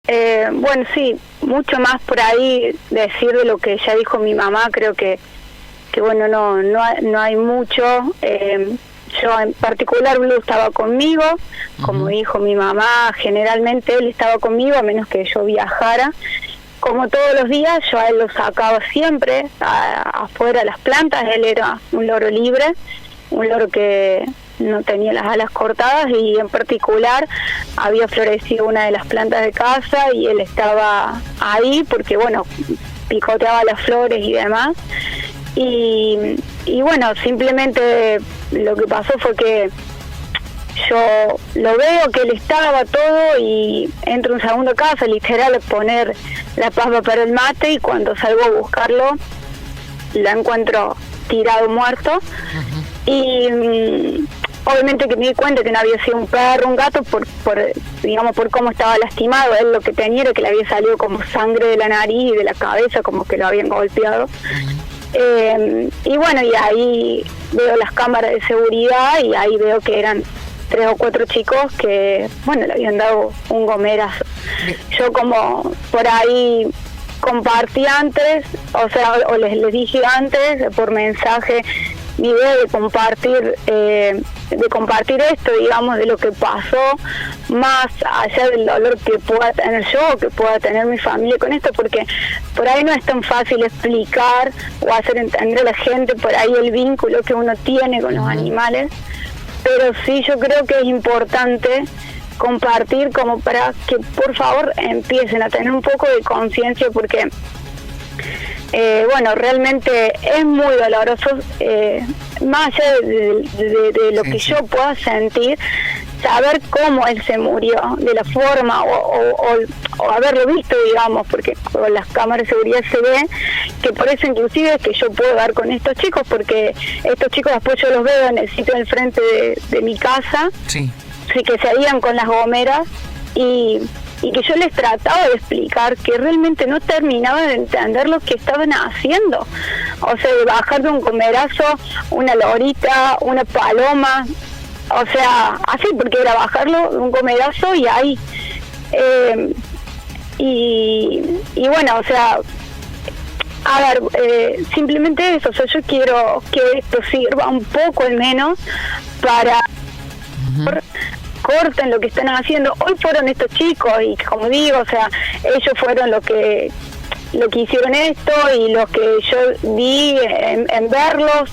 Bueno, sí, mucho más por ahí decir de lo que ya dijo mi mamá, creo que bueno, no hay mucho. Yo en particular, Blue estaba conmigo, como dijo mi mamá, generalmente él estaba conmigo a menos que yo viajara. Como todos los días, yo a él lo sacaba siempre afuera a las plantas. Él era un loro libre, un loro que no tenía las alas cortadas, y en particular había florecido una de las plantas de casa y él estaba ahí porque, bueno, picoteaba las flores y demás. Y bueno, simplemente lo que pasó fue que yo lo veo que él estaba todo y entro a un segundo a casa, literal, a poner la papa para el mate, y cuando salgo a buscarlo lo encuentro tirado muerto. Y obviamente que me di cuenta que no había sido un perro, un gato, por cómo estaba lastimado. Él lo que tenía era que le había salido como sangre de la nariz y de la cabeza, como que lo habían golpeado. Y bueno, y ahí veo las cámaras de seguridad y ahí veo que eran 3 o 4 chicos que, bueno, le habían dado un gomerazo. Yo como por ahí compartí antes, o sea, o les dije antes por mensaje mi idea de compartir esto, digamos, de lo que pasó, más allá del dolor que pueda tener yo o que pueda tener mi familia con esto, porque por ahí no es tan fácil explicar o hacer entender a la gente por ahí el vínculo que uno tiene con los animales, pero sí yo creo que es importante compartir como para que por favor empiecen a tener un poco de conciencia, porque bueno, realmente es muy doloroso, más allá de lo que yo pueda sentir, saber cómo él se murió, de la forma, o haberlo visto, digamos, porque con las cámaras de seguridad se ve, que por eso inclusive es que yo puedo dar con estos chicos, porque estos chicos después yo los veo en el sitio del frente de mi casa, sí, que se iban con las gomeras, y que yo les trataba de explicar que realmente no terminaba de entender lo que estaban haciendo. O sea, de bajar de un gomerazo una lorita, una paloma, o sea, así, porque era bajarlo de un gomerazo y ahí. Y bueno, o sea, a ver, simplemente eso, o sea, yo quiero que esto sirva un poco al menos para... corten lo que están haciendo. Hoy fueron estos chicos y, como digo, o sea, ellos fueron lo que hicieron esto y lo que yo vi en verlos,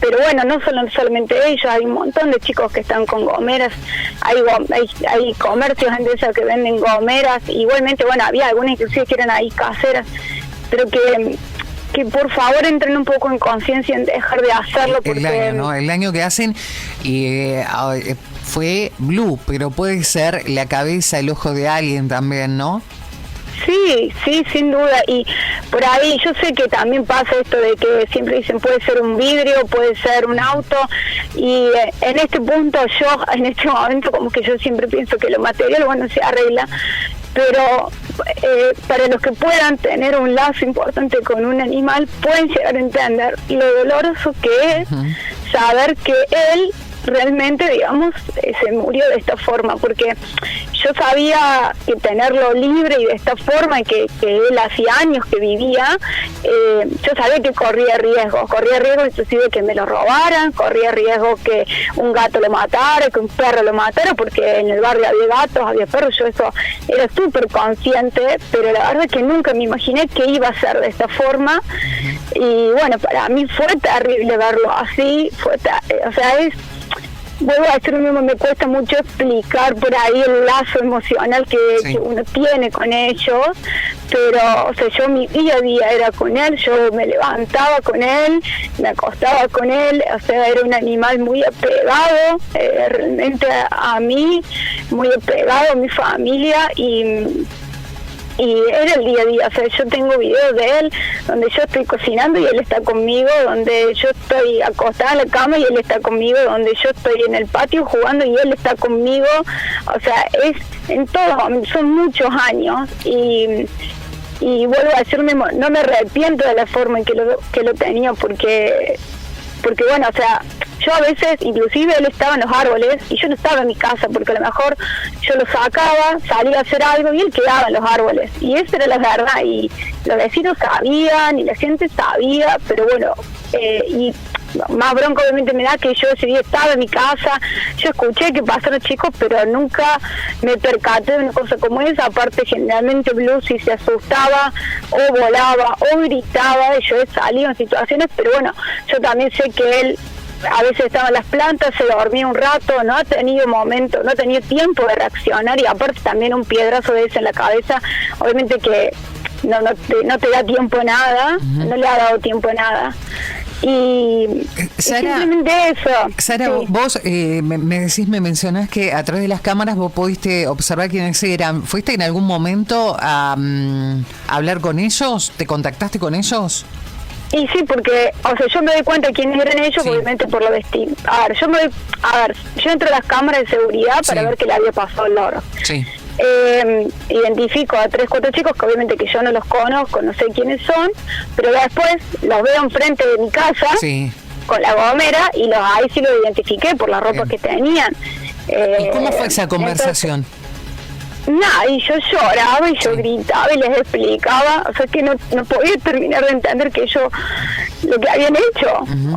pero bueno, no solamente ellos, hay un montón de chicos que están con gomeras, hay comercios en esos que venden gomeras, igualmente, bueno, había algunas inclusive que eran ahí caseras, pero que por favor entren un poco en conciencia en dejar de hacerlo, porque el daño que hacen fue Blue, pero puede ser la cabeza, el ojo de alguien también, ¿no? Sí, sin duda, y por ahí yo sé que también pasa esto de que siempre dicen puede ser un vidrio, puede ser un auto, y en este punto en este momento como que yo siempre pienso que lo material, bueno, se arregla, pero para los que puedan tener un lazo importante con un animal, pueden llegar a entender lo doloroso que es saber que él realmente, digamos, se murió de esta forma, porque yo sabía que tenerlo libre y de esta forma, y que él hacía años que vivía, yo sabía que corría riesgo inclusive que me lo robaran, corría riesgo que un gato lo matara, que un perro lo matara, porque en el barrio había gatos, había perros, yo eso era súper consciente, pero la verdad es que nunca me imaginé que iba a ser de esta forma, y bueno, para mí fue terrible verlo así, o sea, vuelvo a decir lo mismo, me cuesta mucho explicar por ahí el lazo emocional que uno tiene con ellos, pero, o sea, yo mi día a día era con él, yo me levantaba con él, me acostaba con él, o sea, era un animal muy apegado realmente a mí, muy apegado a mi familia, y era el día a día, o sea, yo tengo videos de él donde yo estoy cocinando y él está conmigo, donde yo estoy acostada en la cama y él está conmigo, donde yo estoy en el patio jugando y él está conmigo, o sea, es en todo, son muchos años, y vuelvo a decirme, no me arrepiento de la forma en que lo tenía, porque bueno, o sea, yo a veces, inclusive él estaba en los árboles y yo no estaba en mi casa, porque a lo mejor yo lo sacaba, salía a hacer algo y él quedaba en los árboles, y esa era la verdad, y los vecinos sabían y la gente sabía, pero bueno, y más bronca obviamente me da que yo ese día estaba en mi casa, yo escuché que pasaron chicos, pero nunca me percaté de una cosa como esa. Aparte, generalmente Blue si se asustaba o volaba o gritaba, yo he salido en situaciones, pero bueno, yo también sé que él a veces estaba en las plantas, se dormía un rato, no ha tenido momento, no ha tenido tiempo de reaccionar, y aparte también un piedrazo de ese en la cabeza, obviamente que no te da tiempo a nada, no le ha dado tiempo a nada. Y Sara, simplemente eso. Sara, sí. vos me mencionás que a través de las cámaras vos pudiste observar quiénes eran. ¿Fuiste en algún momento a hablar con ellos? ¿Te contactaste con ellos? Y sí, porque, o sea, yo me doy cuenta de quiénes eran ellos, sí, obviamente por lo vestido. Yo entro a las cámaras de seguridad para sí, ver qué le había pasado al loro. Sí. Identifico a 3, 4 chicos que obviamente que yo no los conozco, no sé quiénes son, pero después los veo enfrente de mi casa, Sí. con la gomera, y ahí sí los identifiqué por la ropa Bien. que tenían. ¿Y cómo fue esa conversación? Nada, y yo lloraba y yo gritaba y les explicaba, o sea que no podía terminar de entender que ellos lo que habían hecho.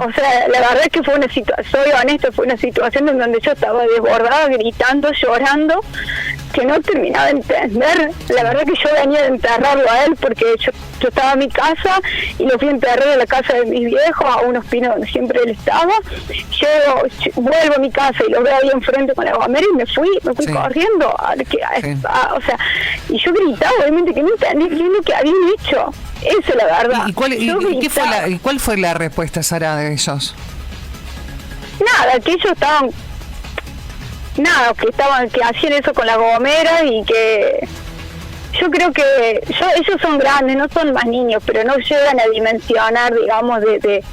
O sea, la verdad es que fue una situación, soy honesta, fue una situación en donde yo estaba desbordada, gritando, llorando, que no terminaba de entender. La verdad que yo venía de enterrarlo a él, porque yo estaba en mi casa y lo fui a enterrar en la casa de mis viejos, a unos pinos donde siempre él estaba. Yo vuelvo a mi casa y lo veo ahí enfrente con la gomera y me fui Sí. corriendo o sea, y yo gritaba obviamente que no entendía qué es lo que habían hecho. Esa es la verdad. ¿Y cuál fue la respuesta, Sara, de ellos? Nada, que ellos que hacían eso con la gomera, y que yo creo que ellos son grandes, no son más niños, pero no llegan a dimensionar, digamos, de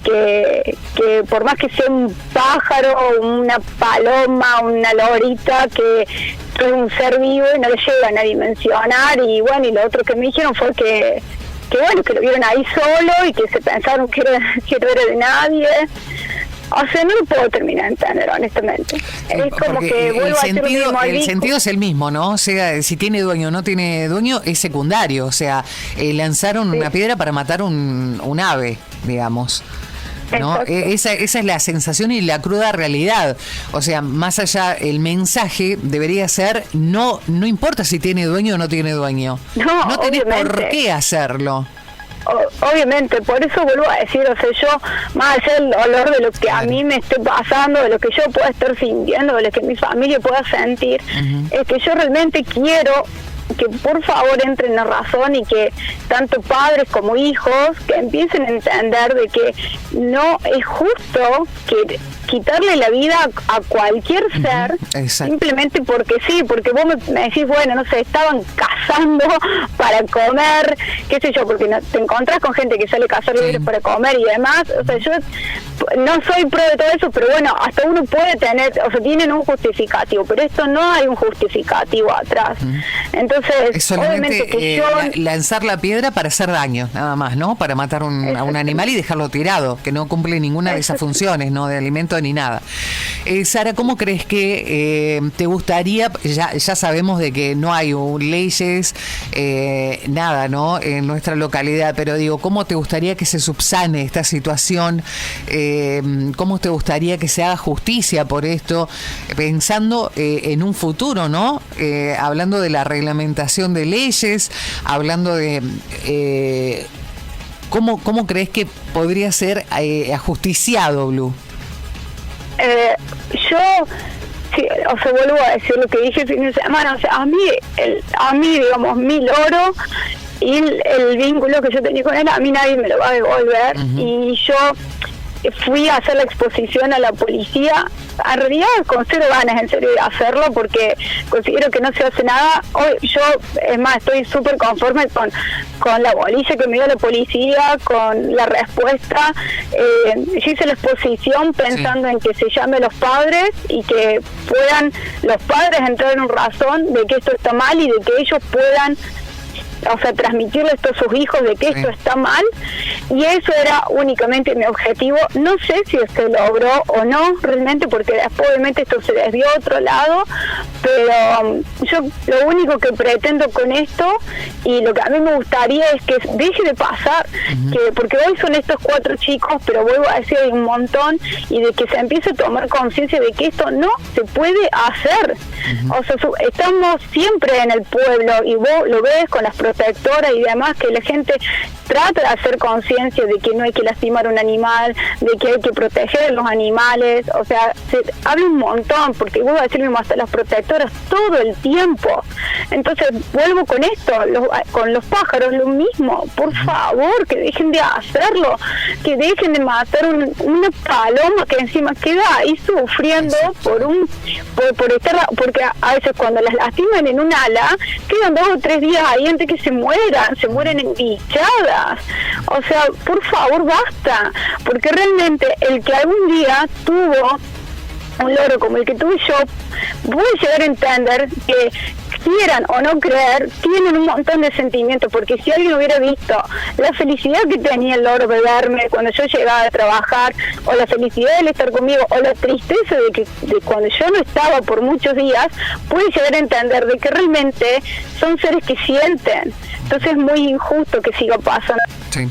que por más que sea un pájaro, una paloma, una lorita, que es un ser vivo, y no lo llegan a dimensionar. Y bueno, y lo otro que me dijeron fue que bueno, que lo vieron ahí solo y que se pensaron que no era de nadie. O sea, no lo puedo terminar de entender, honestamente. Es como que vuelvo a hacer lo mismo. El sentido es el mismo, ¿no? O sea, si tiene dueño o no tiene dueño, es secundario. O sea, lanzaron una piedra para matar un ave, digamos, ¿no? Esa es la sensación y la cruda realidad. O sea, más allá, el mensaje debería ser: no importa si tiene dueño o no tiene dueño. No tenés por qué hacerlo. Obviamente, por eso vuelvo a decir, o sea, yo, más allá del dolor de lo que a mí me esté pasando, de lo que yo pueda estar sintiendo, de lo que mi familia pueda sentir, es que yo realmente quiero que por favor entren en razón, y que tanto padres como hijos que empiecen a entender de que no es justo que quitarle la vida a cualquier ser, simplemente porque sí, porque vos me decís, bueno, no sé, estaban cazando para comer, qué sé yo, porque te encontrás con gente que sale a cazar libres para comer y demás. O sea, yo no soy pro de todo eso, pero bueno, hasta uno puede tener, o sea, tienen un justificativo, pero esto no hay un justificativo atrás. Entonces, es solamente obviamente que lanzar la piedra para hacer daño, nada más, ¿no? Para matar a un animal y dejarlo tirado, que no cumple ninguna de esas funciones, ¿no? De alimento ni nada. Sara, ¿cómo crees que te gustaría? Ya sabemos de que no hay leyes, nada, ¿no? En nuestra localidad, pero digo, ¿cómo te gustaría que se subsane esta situación? ¿Cómo te gustaría que se haga justicia por esto? Pensando en un futuro, ¿no? Hablando de la reglamentación de leyes, hablando de ¿cómo crees que podría ser ajusticiado, Blue? Yo, sí, o sea, vuelvo a decir lo que dije el fin de semana. O sea, a mí, digamos, mi loro y el vínculo que yo tenía con él, a mí nadie me lo va a devolver. Y yo fui a hacer la exposición a la policía, en realidad con cero ganas, en serio, de hacerlo, porque considero que no se hace nada. Hoy yo, es más, estoy súper conforme con la bolilla que me dio la policía, con la respuesta. Yo hice la exposición pensando en que se llame a los padres y que puedan los padres entrar en razón de que esto está mal, y de que ellos puedan o sea, transmitirle esto a sus hijos de que esto está mal, y eso era únicamente mi objetivo. No sé si se logró o no realmente, porque después obviamente esto se desvió a otro lado, pero yo lo único que pretendo con esto, y lo que a mí me gustaría es que deje de pasar, que porque hoy son estos 4 chicos, pero vuelvo a decir, hay un montón, y de que se empiece a tomar conciencia de que esto no se puede hacer. O sea, estamos siempre en el pueblo, y vos lo ves con las protectoras y demás, que la gente trata de hacer conciencia de que no hay que lastimar un animal, de que hay que proteger a los animales. O sea, se habla un montón, porque vuelvo a decir mismo, hasta las protectoras todo el tiempo. Entonces vuelvo con esto, con los pájaros lo mismo. Por favor, que dejen de hacerlo, que dejen de matar una paloma que encima queda ahí sufriendo por estar, porque a veces cuando las lastiman en un ala quedan 2 o 3 días ahí antes que se mueren embichadas. O sea, por favor, basta, porque realmente el que algún día tuvo un loro como el que tuve yo, voy a llegar a entender que, quieran o no creer, tienen un montón de sentimientos, porque si alguien hubiera visto la felicidad que tenía el loro de verme cuando yo llegaba a trabajar, o la felicidad de él estar conmigo, o la tristeza de cuando yo no estaba por muchos días, puede llegar a entender de que realmente son seres que sienten. Entonces es muy injusto que siga pasando. Sí.